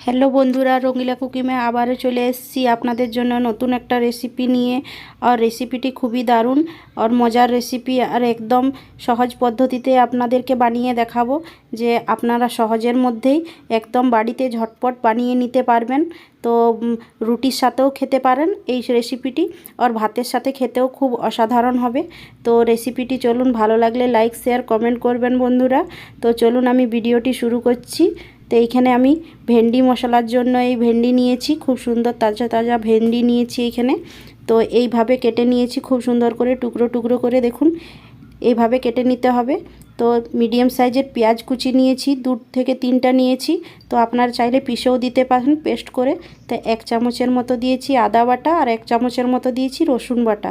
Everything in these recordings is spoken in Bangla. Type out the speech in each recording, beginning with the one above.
হ্যালো বন্ধুরা, রঙিলা কুকিমে আবারও চলে এসেছি আপনাদের জন্য নতুন একটা রেসিপি নিয়ে। আর রেসিপিটি খুবই দারুণ আর মজার রেসিপি, আর একদম সহজ পদ্ধতিতে আপনাদেরকে বানিয়ে দেখাবো যে আপনারা সহজের মধ্যেই একদম বাড়িতে ঝটপট বানিয়ে নিতে পারবেন। তো রুটির সাথেও খেতে পারেন এই রেসিপিটি, আর ভাতের সাথে খেতেও খুব অসাধারণ হবে। তো রেসিপিটি চলুন, ভালো লাগলে লাইক শেয়ার কমেন্ট করবেন বন্ধুরা। তো চলুন আমি ভিডিওটি শুরু করছি। তো এইখানে আমি ভেন্ডি মশলার জন্য এই ভেন্ডি নিয়েছি, খুব সুন্দর তাজা তাজা ভেন্ডি নিয়েছি এইখানে। তো এইভাবে কেটে নিয়েছি খুব সুন্দর করে, টুকরো টুকরো করে, দেখুন এইভাবে কেটে নিতে হবে। তো মিডিয়াম সাইজের পেঁয়াজ কুচি নিয়েছি, 2 থেকে 3টা নিয়েছি। তো আপনারা চাইলে পিষেও দিতে পারেন পেস্ট করে। তো 1 চামচের মতো দিয়েছি আদা বাটা, আর 1 চামচের মতো দিয়েছি রসুন বাটা।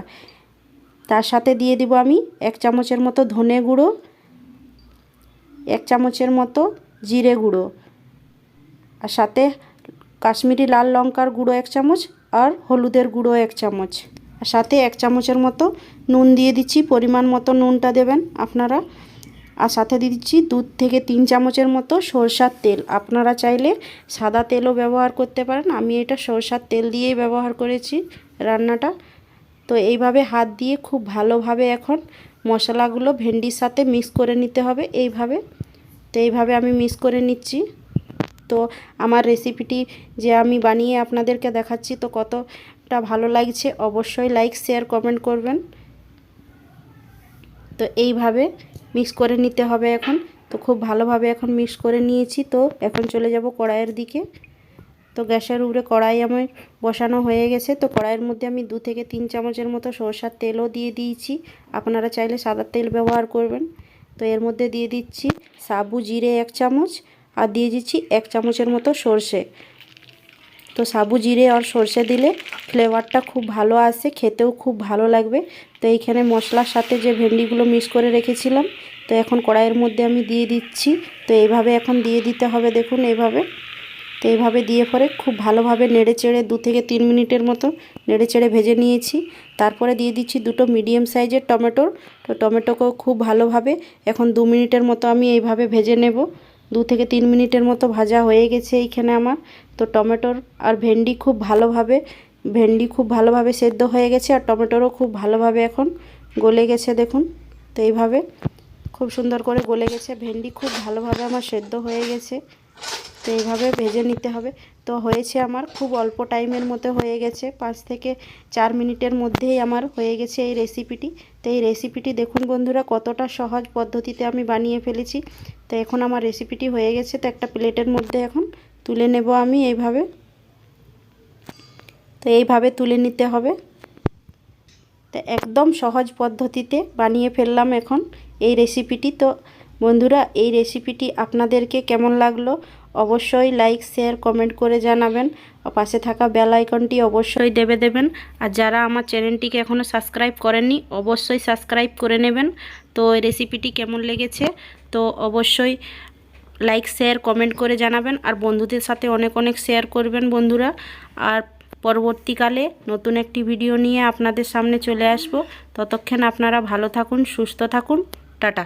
তার সাথে দিয়ে দিব আমি 1 চামচের মতো ধনে গুঁড়ো, 1 চামচের মতো জিরে গুঁড়ো, আর সাথে কাশ্মীরি লাল লঙ্কার গুঁড়ো 1 চামচ, আর হলুদের গুঁড়ো 1 চামচ, আর সাথে 1 চামচের মতো নুন দিয়ে দিচ্ছি। পরিমাণ মতো নুনটা দেবেন আপনারা। আর সাথে দিয়ে দিচ্ছি 2 থেকে 3 চামচের মতো সরষার তেল। আপনারা চাইলে সাদা তেলও ব্যবহার করতে পারেন, আমি এটা সরষার তেল দিয়েই ব্যবহার করেছি রান্নাটা। তো এইভাবে হাত দিয়ে খুব ভালোভাবে এখন মশলাগুলো ভেন্ডির সাথে মিক্স করে নিতে হবে এইভাবে। তো এইভাবে আমি মিক্স করে নিচ্ছি। তো আমার রেসিপিটি যে আমি বানিয়ে আপনাদেরকে দেখাচ্ছি, তো কতটা ভালো লাগছে অবশ্যই লাইক শেয়ার কমেন্ট করবেন। তো এইভাবে মিক্স করে নিতে হবে এখন। তো খুব ভালোভাবে এখন মিক্স করে নিয়েছি। তো এখন চলে যাব কড়াইয়ের দিকে। তো গ্যাসের উপরে কড়াই আমার বসানো হয়ে গেছে। তো কড়াইয়ের মধ্যে আমি 2 থেকে 3 চামচের মতো সরষার তেলও দিয়ে দিয়েছি, আপনারা চাইলে সাদা তেল ব্যবহার করবেন। তো এর মধ্যে দিয়ে দিচ্ছি সাবু জিরে 1 চামচ, আর দিয়ে দিচ্ছি 1 চামচের মতো সরষে। তো সাবু জিরে আর সরষে দিলে ফ্লেভারটা খুব ভালো আসে, খেতেও খুব ভালো লাগবে। তো এইখানে মশলার সাথে যে ভেন্ডিগুলো মিক্স করে রেখেছিলাম, তো এখন কড়াইয়ের মধ্যে আমি দিয়ে দিচ্ছি। তো এইভাবে এখন দিয়ে দিতে হবে, দেখুন এইভাবে। তো এইভাবে দিয়ে পরে খুব ভালোভাবে নেড়ে চেড়ে 2 থেকে 3 মিনিটের মতো নেড়ে চেড়ে ভেজে নিয়েছি। তারপরে দিয়ে দিচ্ছি 2টো মিডিয়াম সাইজের টমেটো। তো টমেটোকেও খুব ভালোভাবে এখন 2 মিনিটের মতো আমি এইভাবে ভেজে নেব। 2 থেকে 3 মিনিটের মতো ভাজা হয়ে গেছে এইখানে আমার। তো টমেটোর আর ভেন্ডি খুব ভালোভাবে সেদ্ধ হয়ে গেছে, আর টমেটোরও খুব ভালোভাবে এখন গলে গেছে, দেখুন। তো এইভাবে খুব সুন্দর করে গলে গেছে, ভেন্ডি খুব ভালোভাবে আমার সেদ্ধ হয়ে গেছে। তো এইভাবে ভেজে নিতে হবে। তো হয়েছে আমার খুব অল্প টাইমের মধ্যে হয়ে গেছে, 5 থেকে 4 মিনিটের মধ্যেই আমার হয়ে গেছে এই রেসিপিটি। তো এই রেসিপিটি দেখুন বন্ধুরা কতটা সহজ পদ্ধতিতে আমি বানিয়ে ফেলেছি। তো এখন আমার রেসিপিটি হয়ে গেছে। তো একটা প্লেটের মধ্যে এখন তুলে নেব আমি এইভাবে। তো এইভাবে তুলে নিতে হবে। তো একদম সহজ পদ্ধতিতে বানিয়ে ফেললাম এখন এই রেসিপিটি। তো বন্ধুরা এই রেসিপিটি আপনাদেরকে কেমন লাগলো অবশ্যই লাইক শেয়ার কমেন্ট করে জানাবেন। আর পাশে থাকা বেল আইকনটি অবশ্যই দেবেন। আর যারা আমার চ্যানেলটিকে এখনও সাবস্ক্রাইব করেননি অবশ্যই সাবস্ক্রাইব করে নেবেন। তো এই রেসিপিটি কেমন লেগেছে তো অবশ্যই লাইক শেয়ার কমেন্ট করে জানাবেন, আর বন্ধুদের সাথে অনেক অনেক শেয়ার করবেন বন্ধুরা। আর পরবর্তীকালে নতুন একটি ভিডিও নিয়ে আপনাদের সামনে চলে আসব। ততক্ষণ আপনারা ভালো থাকুন, সুস্থ থাকুন, টাটা।